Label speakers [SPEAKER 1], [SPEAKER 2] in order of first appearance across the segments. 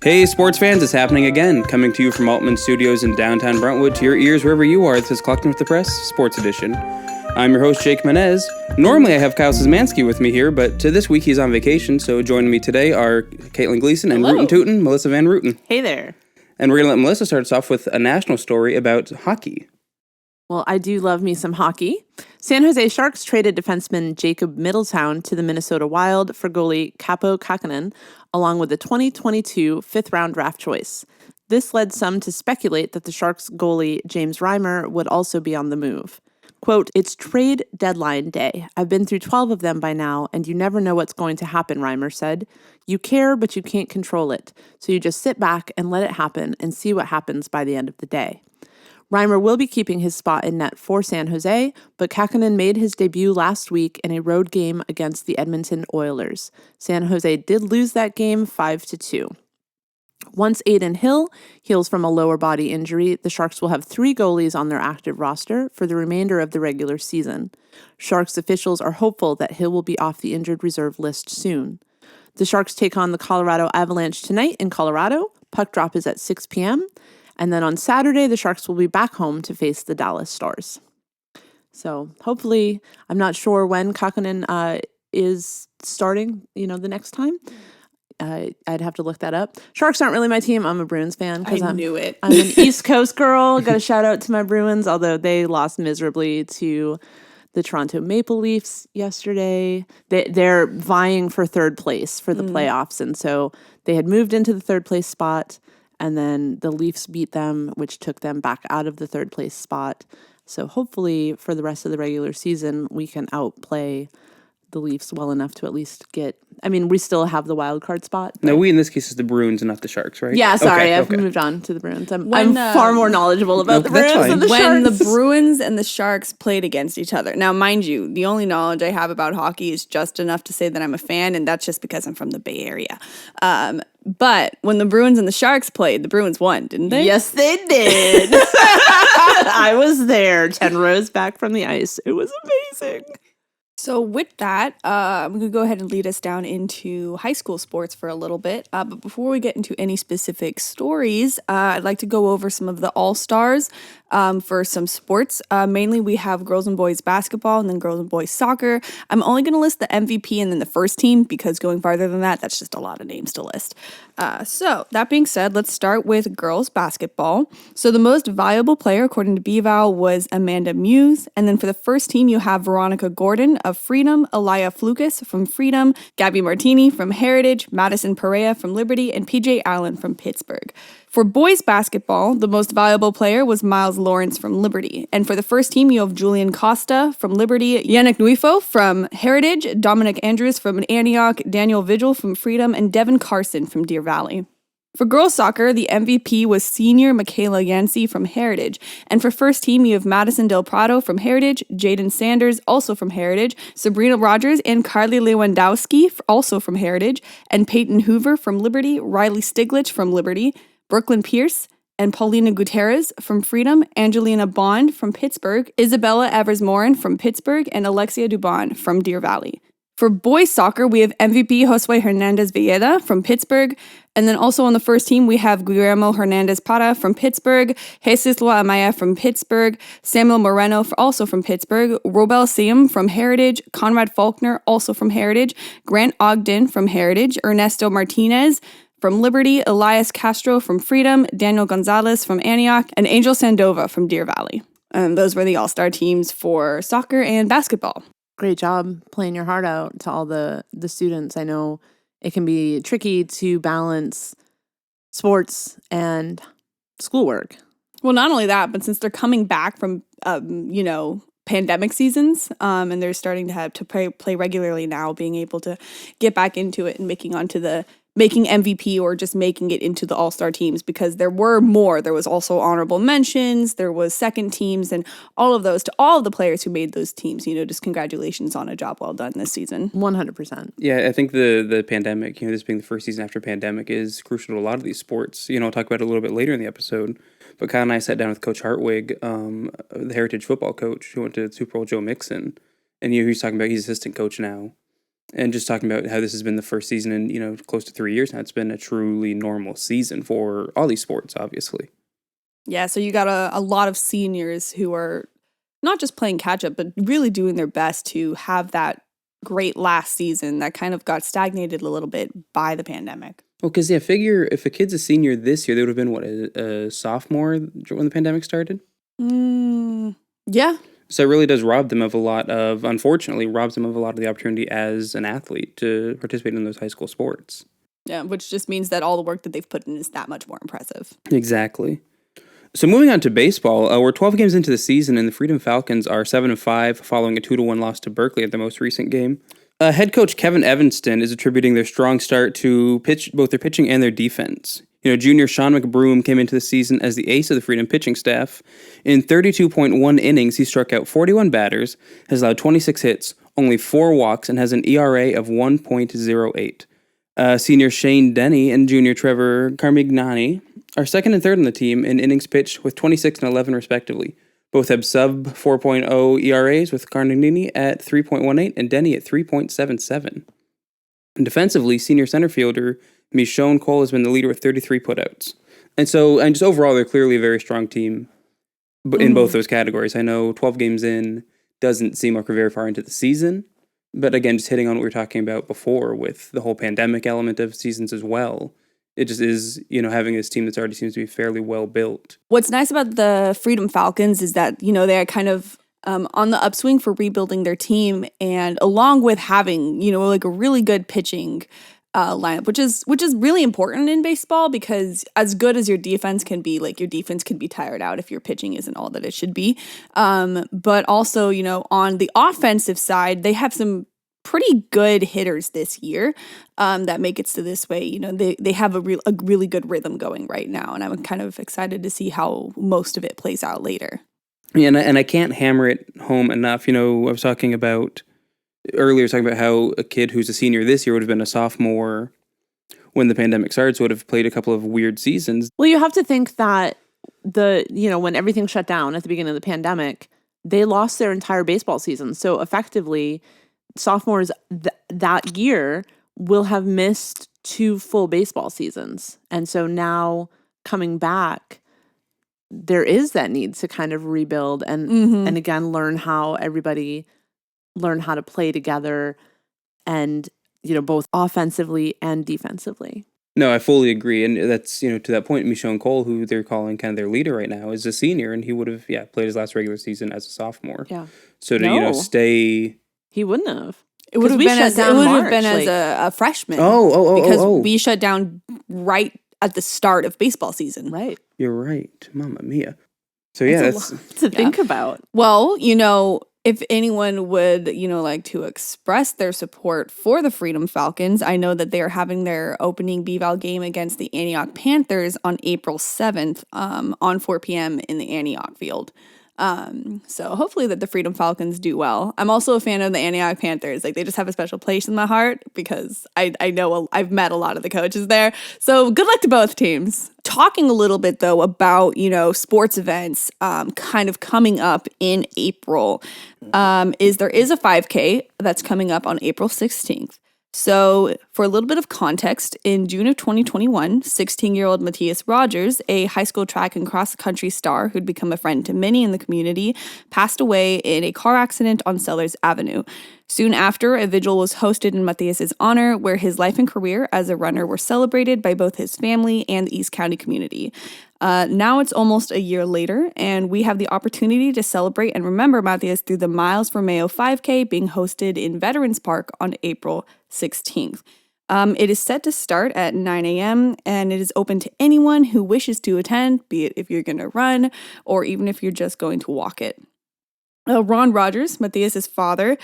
[SPEAKER 1] Hey sports fans, it's happening again. Coming to you from Altman Studios in downtown Brentwood to your ears wherever you are. This is Collecting with the Press, Sports Edition. I'm your host, Jake Menez. Normally I have Kyle Szymanski with me here, but this week he's on vacation, so joining me today are Kaitlyn Gleason and Rootin' Tootin', Melissa Van Rooten.
[SPEAKER 2] Hey there.
[SPEAKER 1] And we're going to let Melissa start us off with a national story about hockey.
[SPEAKER 2] Well, I do love me some hockey. San Jose Sharks traded defenseman Jacob Middletown to the Minnesota Wild for goalie Kaapo Kähkönen, along with the 2022 fifth-round draft choice. This led some to speculate that the Sharks goalie James Reimer would also be on the move. Quote, "It's trade deadline day. I've been through 12 of them by now, and you never know what's going to happen," Reimer said. "You care, but you can't control it. So you just sit back and let it happen and see what happens by the end of the day." Reimer will be keeping his spot in net for San Jose, but Kähkönen made his debut last week in a road game against the Edmonton Oilers. San Jose did lose that game 5-2. Once Adin Hill heals from a lower body injury, the Sharks will have 3 goalies on their active roster for the remainder of the regular season. Sharks officials are hopeful that Hill will be off the injured reserve list soon. The Sharks take on the Colorado Avalanche tonight in Colorado. Puck drop is at 6 p.m., and then on Saturday, the Sharks will be back home to face the Dallas Stars. So hopefully, I'm not sure when Kähkönen is starting, the next time. I'd have to look that up. Sharks aren't really my team. I'm a Bruins fan.
[SPEAKER 3] I knew it.
[SPEAKER 2] I'm an East Coast girl. Got a shout out to my Bruins, although they lost miserably to the Toronto Maple Leafs yesterday. They're vying for third place for the playoffs, and so they had moved into the third place spot. And then the Leafs beat them, which took them back out of the third place spot. So hopefully for the rest of the regular season, we can outplay the Leafs well enough to at least get... we still have the wild card spot.
[SPEAKER 1] Now, we in this case is the Bruins and not the Sharks, right?
[SPEAKER 2] Yeah, sorry, I've moved on to the Bruins. I'm far more knowledgeable about the Bruins than the Sharks.
[SPEAKER 3] When the Bruins and the Sharks played against each other. Now, mind you, the only knowledge I have about hockey is just enough to say that I'm a fan, and that's just because I'm from the Bay Area. But when the Bruins and the Sharks played, the Bruins won, didn't they?
[SPEAKER 2] Yes, they did. I was there, 10 rows back from the ice. It was amazing.
[SPEAKER 3] So with that, I'm going to go ahead and lead us down into high school sports for a little bit. But before we get into any specific stories, I'd like to go over some of the all-stars for some sports. Mainly we have girls and boys basketball and then girls and boys soccer. I'm only going to list the MVP and then the first team because going farther than that, that's just a lot of names to list. So that being said, let's start with girls basketball. So the most valuable player, according to BVAL, was Amanda Muse. And then for the first team, you have Veronica Gordon of Freedom, Elia Flukas from Freedom, Gabby Martini from Heritage, Madison Perea from Liberty, and PJ Allen from Pittsburgh. For boys basketball, the most valuable player was Miles Lawrence from Liberty. And for the first team, you have Julian Costa from Liberty, Yannick Nuifo from Heritage, Dominic Andrews from Antioch, Daniel Vigil from Freedom, and Devin Carson from Deer Valley. For girls soccer, the MVP was senior Michaela Yancey from Heritage. And for first team, you have Madison Del Prado from Heritage, Jaden Sanders, also from Heritage, Sabrina Rogers and Carly Lewandowski, also from Heritage, and Peyton Hoover from Liberty, Riley Stiglich from Liberty, Brooklyn Pierce, and Paulina Gutierrez from Freedom, Angelina Bond from Pittsburgh, Isabella Evers-Morin from Pittsburgh, and Alexia Dubon from Deer Valley. For boys soccer, we have MVP Josue Hernandez Villeda from Pittsburgh. And then also on the first team, we have Guillermo Hernandez Para from Pittsburgh, Jesus Lua Amaya from Pittsburgh, Samuel Moreno also from Pittsburgh, Robel Siam from Heritage, Conrad Faulkner also from Heritage, Grant Ogden from Heritage, Ernesto Martinez from Liberty, Elias Castro from Freedom, Daniel Gonzalez from Antioch, and Angel Sandova from Deer Valley. And those were the all-star teams for soccer and basketball.
[SPEAKER 2] Great job playing your heart out to all the students. I know it can be tricky to balance sports and schoolwork.
[SPEAKER 3] Well, not only that, but since they're coming back from, pandemic seasons, and they're starting to have to play regularly now, being able to get back into it and making MVP or just making it into the all-star teams, because there were more. There was also honorable mentions, there was second teams, and all of those to all of the players who made those teams. Just congratulations on a job well done this season.
[SPEAKER 2] 100%.
[SPEAKER 1] Yeah, I think the pandemic, this being the first season after pandemic, is crucial to a lot of these sports. I'll talk about it a little bit later in the episode. But Kyle and I sat down with Coach Hartwig, the Heritage football coach who went to Super Bowl, Joe Mixon, and he was talking about he's assistant coach now. And just talking about how this has been the first season in, close to 3 years now. It's been a truly normal season for all these sports, obviously.
[SPEAKER 3] Yeah, so you got a lot of seniors who are not just playing catch up, but really doing their best to have that great last season that kind of got stagnated a little bit by the pandemic.
[SPEAKER 1] Well, because, figure if a kid's a senior this year, they would have been, a sophomore when the pandemic started?
[SPEAKER 3] Yeah.
[SPEAKER 1] So it really does unfortunately, robs them of a lot of the opportunity as an athlete to participate in those high school sports.
[SPEAKER 3] Yeah, which just means that all the work that they've put in is that much more impressive.
[SPEAKER 1] Exactly. So moving on to baseball, we're 12 games into the season, and the Freedom Falcons are 7-5 following a 2-1 loss to Berkeley at their most recent game. Head coach Kevin Evanston is attributing their strong start to both their pitching and their defense. Junior Sean McBroom came into the season as the ace of the Freedom pitching staff. In 32.1 innings, he struck out 41 batters, has allowed 26 hits, only 4 walks, and has an ERA of 1.08. Senior Shane Denny and junior Trevor Carmignani are second and third on the team in innings pitched with 26 and 11 respectively. Both have sub 4.0 ERAs, with Carmignani at 3.18 and Denny at 3.77. And defensively, senior center fielder Michonne Cole has been the leader with 33 putouts. And just overall, they're clearly a very strong team in both those categories. I know 12 games in doesn't seem like we're very far into the season, but again, just hitting on what we were talking about before with the whole pandemic element of seasons as well. It just is, having this team that's already seems to be fairly well built.
[SPEAKER 3] What's nice about the Freedom Falcons is that, they're kind of on the upswing for rebuilding their team, and along with having, a really good pitching lineup, which is really important in baseball, because as good as your defense can be, your defense can be tired out if your pitching isn't all that it should be. But also, on the offensive side, they have some pretty good hitters this year that make it to this way. They have a really good rhythm going right now, and I'm kind of excited to see how most of it plays out later.
[SPEAKER 1] Yeah, and I can't hammer it home enough. I was talking about how a kid who's a senior this year would have been a sophomore when the pandemic started, so would have played a couple of weird seasons.
[SPEAKER 2] Well, you have to think that when everything shut down at the beginning of the pandemic, they lost their entire baseball season. So effectively, sophomores that year will have missed 2 full baseball seasons. And so now coming back, there is that need to kind of rebuild and again, learn how to play together and, both offensively and defensively.
[SPEAKER 1] No, I fully agree. And that's, to that point, Michonne Cole, who they're calling kind of their leader right now, is a senior, and he would have, played his last regular season as a sophomore.
[SPEAKER 2] Yeah.
[SPEAKER 1] So to, stay...
[SPEAKER 2] He wouldn't have.
[SPEAKER 3] It would have been as a freshman. Because we shut down right at the start of baseball season.
[SPEAKER 2] Right.
[SPEAKER 1] You're right. Mamma mia. So that's
[SPEAKER 2] to think about.
[SPEAKER 3] Well, if anyone would, like to express their support for the Freedom Falcons, I know that they are having their opening BVAL game against the Antioch Panthers on April 7th on 4 p.m. in the Antioch field. So hopefully that the Freedom Falcons do well. I'm also a fan of the Antioch Panthers. They just have a special place in my heart because I know I've met a lot of the coaches there. So good luck to both teams. Talking a little bit though about, sports events kind of coming up in April, there is a 5K that's coming up on April 16th. So for a little bit of context, in June of 2021, 16-year-old Matias Rogers, a high school track and cross-country star who'd become a friend to many in the community, passed away in a car accident on Sellers Avenue. Soon after, a vigil was hosted in Matias' honor, where his life and career as a runner were celebrated by both his family and the East County community. Now it's almost a year later, and we have the opportunity to celebrate and remember Matias through the Miles for Mayo 5K being hosted in Veterans Park on April 16th. It is set to start at 9 a.m., and it is open to anyone who wishes to attend, be it if you're going to run or even if you're just going to walk it. Ron Rogers, Matias' father,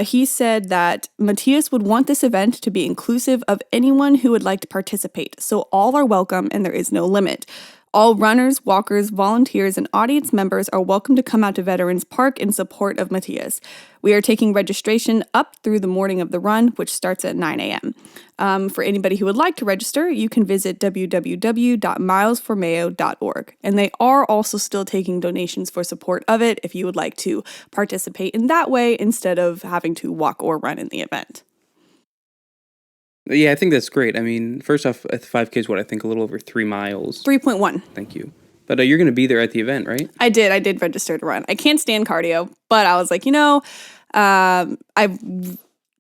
[SPEAKER 3] he said that Matias would want this event to be inclusive of anyone who would like to participate, so all are welcome and there is no limit. All runners, walkers, volunteers, and audience members are welcome to come out to Veterans Park in support of Matias. We are taking registration up through the morning of the run, which starts at 9 a.m. For anybody who would like to register, you can visit www.milesformayo.org. And they are also still taking donations for support of it if you would like to participate in that way instead of having to walk or run in the event.
[SPEAKER 1] Yeah, I think that's great. I mean, first off, 5K is what I think a little over 3 miles.
[SPEAKER 3] 3.1.
[SPEAKER 1] Thank you. But you're going to be there at the event, right?
[SPEAKER 3] I did register to run. I can't stand cardio, but I was like,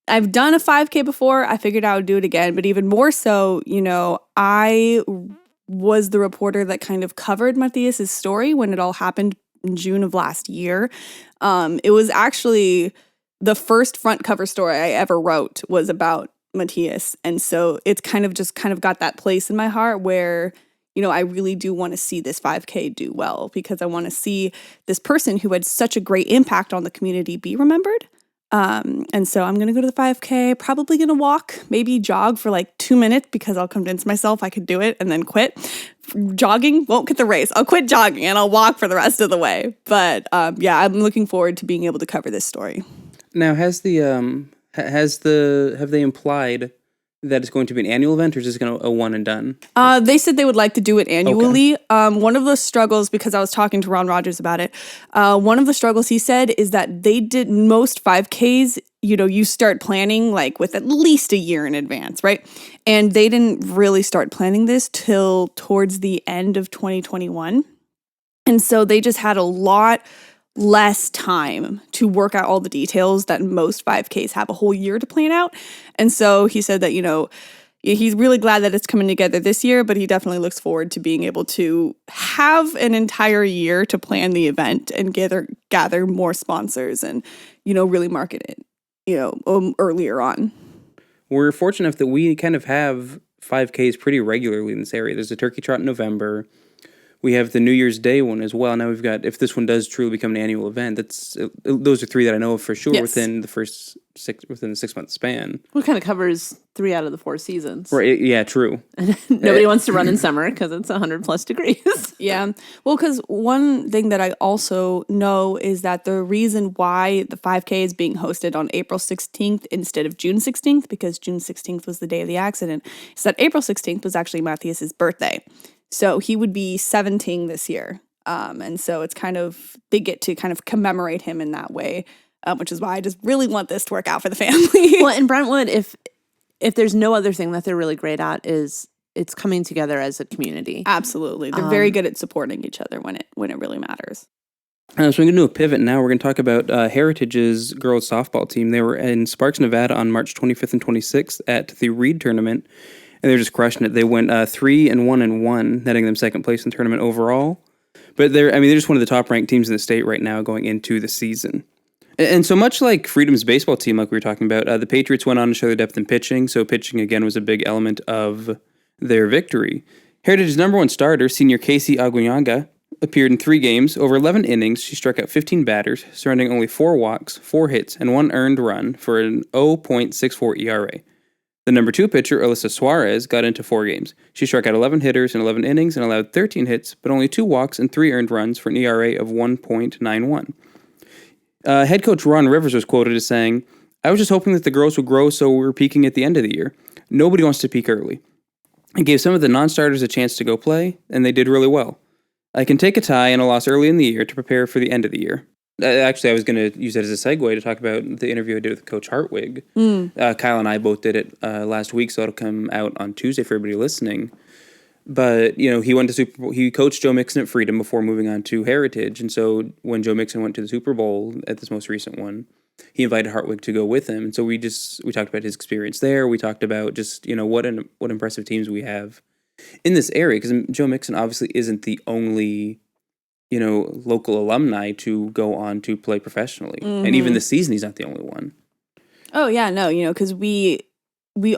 [SPEAKER 3] I've done a 5K before. I figured I would do it again, but even more so, I was the reporter that kind of covered Matias' story when it all happened in June of last year. It was actually the first front cover story I ever wrote was about Matias. And so it's kind of got that place in my heart where, I really do want to see this 5K do well because I want to see this person who had such a great impact on the community be remembered. And so I'm going to go to the 5K, probably going to walk, maybe jog for like 2 minutes because I'll convince myself I could do it and then quit. Jogging won't get the race. I'll quit jogging and I'll walk for the rest of the way. But I'm looking forward to being able to cover this story.
[SPEAKER 1] Now, have they implied that it's going to be an annual event or is this going to a one and done?
[SPEAKER 3] They said they would like to do it annually. Okay. One of the struggles, because I was talking to Ron Rogers about it, one of the struggles he said is that they did most 5Ks, you start planning like with at least a year in advance, right? And they didn't really start planning this till towards the end of 2021. And so they just had a lot less time to work out all the details that most 5Ks have a whole year to plan out. And so he said that, he's really glad that it's coming together this year, but he definitely looks forward to being able to have an entire year to plan the event and gather more sponsors and, really market it, earlier on.
[SPEAKER 1] We're fortunate enough that we kind of have 5Ks pretty regularly in this area. There's a turkey trot in November. We have the New Year's Day one as well. Now we've got, if this one does truly become an annual event, those are 3 that I know of for sure. Yes. Within the 6-month span.
[SPEAKER 2] Well, it kind of covers 3 out of the 4 seasons.
[SPEAKER 1] Right. Yeah, true.
[SPEAKER 2] Nobody wants to run in summer because it's 100+ degrees.
[SPEAKER 3] Yeah. Well, because one thing that I also know is that the reason why the 5K is being hosted on April 16th instead of June 16th, because June 16th was the day of the accident, is that April 16th was actually Matias' birthday. So he would be 17 this year. And so it's they get to kind of commemorate him in that way, which is why I just really want this to work out for the family.
[SPEAKER 2] Well, in Brentwood, if there's no other thing that they're really great at is it's coming together as a community.
[SPEAKER 3] Absolutely. They're very good at supporting each other when it really matters.
[SPEAKER 1] So we're going to do a pivot now. We're going to talk about Heritage's girls softball team. They were in Sparks, Nevada on March 25th and 26th at the Reed tournament. And they're just crushing it. They went 3-1-1, netting them second place in the tournament overall. But they're just one of the top ranked teams in the state right now going into the season. And so much like Freedom's baseball team, like we were talking about, the Patriots went on to show their depth in pitching. So pitching again was a big element of their victory. Heritage's number 1 starter, senior Casey Aguinanga, appeared in 3 games. Over 11 innings, she struck out 15 batters, surrendering only 4 walks, 4 hits, and 1 earned run for an 0.64 ERA. The number 2 pitcher, Alyssa Suarez, got into 4 games. She struck out 11 hitters in 11 innings and allowed 13 hits, but only 2 walks and 3 earned runs for an ERA of 1.91. Head coach Ron Rivers was quoted as saying, "I was just hoping that the girls would grow so we were peaking at the end of the year. Nobody wants to peak early. It gave some of the non-starters a chance to go play, and they did really well. I can take a tie and a loss early in the year to prepare for the end of the year." Actually, I was going to use that as a segue to talk about the interview I did with Coach Hartwig. Kyle and I both did it last week, so it'll come out on Tuesday for everybody listening. But, he coached Joe Mixon at Freedom before moving on to Heritage. And so when Joe Mixon went to the Super Bowl at this most recent one, he invited Hartwig to go with him. And so we talked about his experience there. We talked about just, what impressive teams we have in this area. Because Joe Mixon obviously isn't the only local alumni to go on to play professionally. Mm-hmm. And even this season, he's not the only one.
[SPEAKER 3] Oh, yeah, no, because we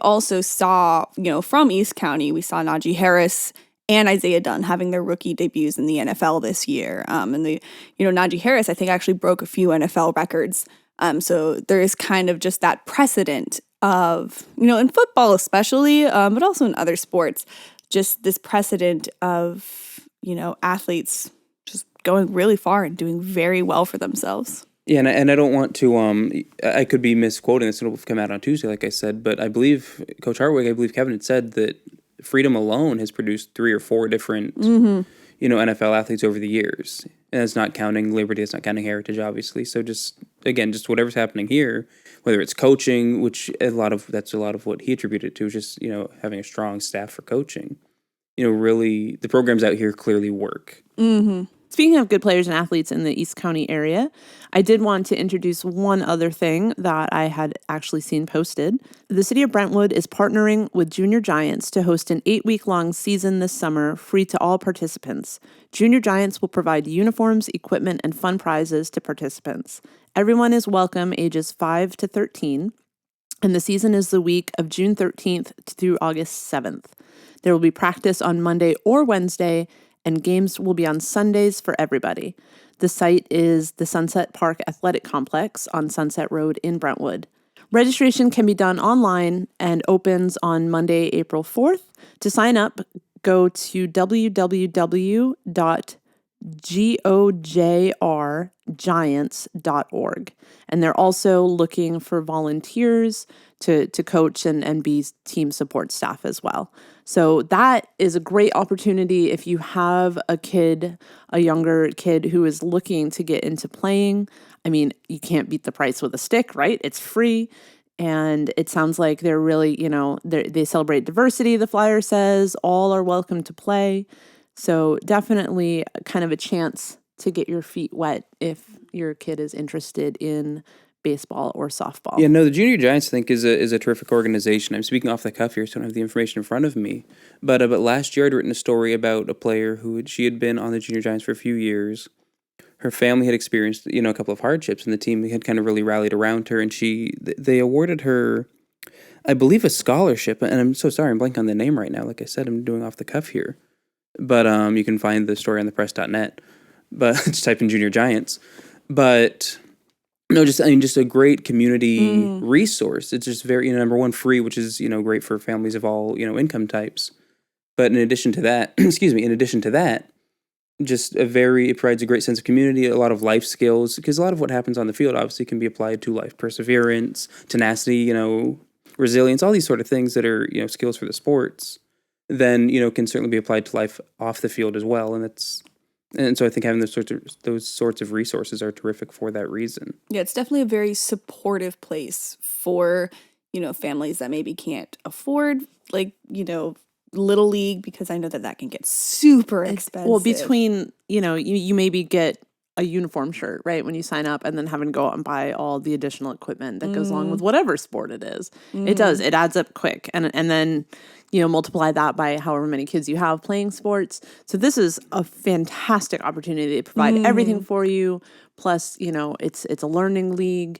[SPEAKER 3] also saw, from East County, we saw Najee Harris and Isaiah Dunn having their rookie debuts in the NFL this year. And Najee Harris, I think, actually broke a few NFL records. So there is kind of just that precedent of, in football especially, but also in other sports, just this precedent of, athletes just going really far and doing very well for themselves.
[SPEAKER 1] Yeah, and I don't want to, I could be misquoting this, it'll come out on Tuesday, like I said, but I believe, Coach Hartwig, Kevin had said that Freedom alone has produced 3 or 4 different, NFL athletes over the years. And that's not counting Labor Day, it's not counting Heritage, obviously. So just whatever's happening here, whether it's coaching, which that's a lot of what he attributed to, just, having a strong staff for coaching. Really, the programs out here clearly work.
[SPEAKER 2] Mm-hmm. Speaking of good players and athletes in the East County area, I did want to introduce one other thing that I had actually seen posted. The city of Brentwood is partnering with Junior Giants to host an 8-week-long season this summer, free to all participants. Junior Giants will provide uniforms, equipment, and fun prizes to participants. Everyone is welcome, ages 5 to 13, and the season is the week of June 13th through August 7th. There will be practice on Monday or Wednesday, and games will be on Sundays for everybody. The site is the Sunset Park Athletic Complex on Sunset Road in Brentwood. Registration can be done online and opens on Monday, April 4th. To sign up, go to www.gojrgiants.org. And they're also looking for volunteers to coach and be team support staff as well. So that is a great opportunity if you have a younger kid who is looking to get into playing. I mean, you can't beat the price with a stick, right? It's free. And it sounds like they're really, they celebrate diversity, the flyer says. All are welcome to play. So definitely kind of a chance to get your feet wet if your kid is interested in baseball or softball.
[SPEAKER 1] Yeah, no, the Junior Giants, I think, is a terrific organization. I'm speaking off the cuff here, so I don't have the information in front of me. But last year I'd written a story about a player she had been on the Junior Giants for a few years. Her family had experienced, a couple of hardships, and the team had kind of really rallied around her, and they awarded her, I believe, a scholarship. And I'm so sorry, I'm blanking on the name right now. Like I said, I'm doing off the cuff here. But you can find the story on thepress.net. But just type in Junior Giants. But no, just a great community resource. It's just very, number one, free, which is, great for families of all, income types. But in addition to that, just it provides a great sense of community, a lot of life skills, because a lot of what happens on the field obviously can be applied to life: perseverance, tenacity, resilience, all these sort of things that are, skills for the sports, then, can certainly be applied to life off the field as well. And so I think having those sorts of resources are terrific for that reason.
[SPEAKER 3] Yeah, it's definitely a very supportive place for, families that maybe can't afford, Little League, because I know that can get super expensive.
[SPEAKER 2] Well, between, you maybe get a uniform shirt, right, when you sign up, and then having to go out and buy all the additional equipment that goes along with whatever sport it is. It adds up quick. And then, multiply that by however many kids you have playing sports. So this is a fantastic opportunity to provide everything for you. Plus, it's a learning league.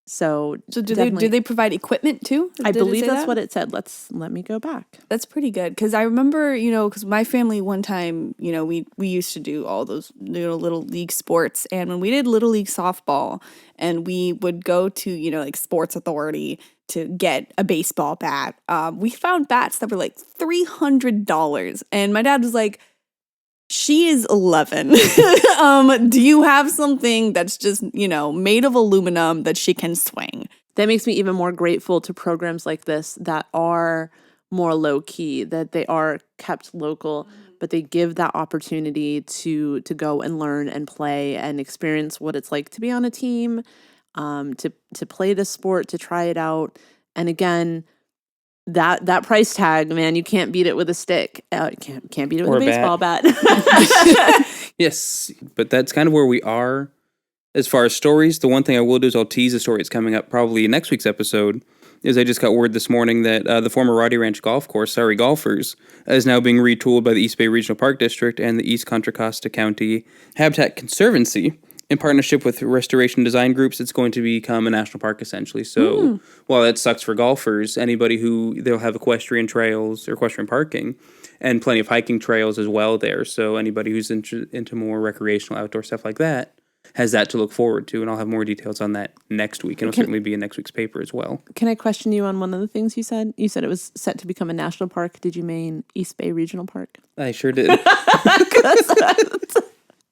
[SPEAKER 2] So
[SPEAKER 3] do they provide equipment too?
[SPEAKER 2] I believe that's what it said. Let me go back.
[SPEAKER 3] That's pretty good, because I remember, because my family one time, we used to do all those little league sports, and when we did little league softball, and we would go to Sports Authority to get a baseball bat, we found bats that were like $300, and my dad was like, "She is 11. Do you have something that's just, made of aluminum that she can swing?"
[SPEAKER 2] That makes me even more grateful to programs like this that are more low key, that they are kept local, but they give that opportunity to go and learn and play and experience what it's like to be on a team, to play the sport, to try it out. And again, that price tag, man, you can't beat it with a stick. Can't beat it with a baseball bat.
[SPEAKER 1] Yes, but that's kind of where we are as far as stories. The one thing I will do is I'll tease a story that's coming up probably in next week's episode. Is I just got word this morning that the former Roddy Ranch Golf Course, Surrey Golfers, is now being retooled by the East Bay Regional Park District and the East Contra Costa County Habitat Conservancy. In partnership with restoration design groups, it's going to become a national park, essentially. So while that sucks for golfers, they'll have equestrian trails or equestrian parking and plenty of hiking trails as well there. So anybody who's into more recreational outdoor stuff like that has that to look forward to. And I'll have more details on that next week. And it'll certainly be in next week's paper as well.
[SPEAKER 2] Can I question you on one of the things you said? You said it was set to become a national park. Did you mean East Bay Regional Park?
[SPEAKER 1] I sure did.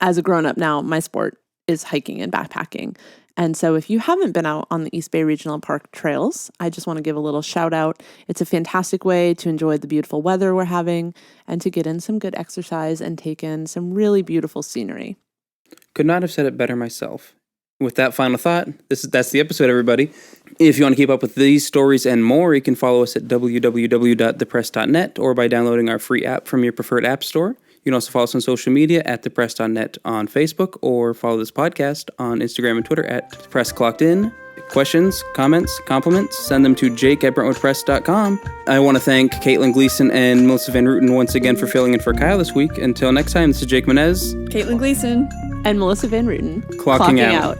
[SPEAKER 2] As a grown-up now, my sport is hiking and backpacking. And so if you haven't been out on the East Bay Regional Park trails, I just want to give a little shout out. It's a fantastic way to enjoy the beautiful weather we're having and to get in some good exercise and take in some really beautiful scenery.
[SPEAKER 1] Could not have said it better myself. With that final thought, that's the episode, everybody. If you want to keep up with these stories and more, you can follow us at www.thepress.net or by downloading our free app from your preferred app store. You can also follow us on social media at thepress.net on Facebook or follow this podcast on Instagram and Twitter at thepressclockedin. Questions, comments, compliments, send them to jake@brentwoodpress.com. I want to thank Kaitlyn Gleason and Melissa Van Rooten once again for filling in for Kyle this week. Until next time, this is Jake Menez,
[SPEAKER 3] Kaitlyn Gleason,
[SPEAKER 2] and Melissa Van Rooten.
[SPEAKER 1] Clocking out.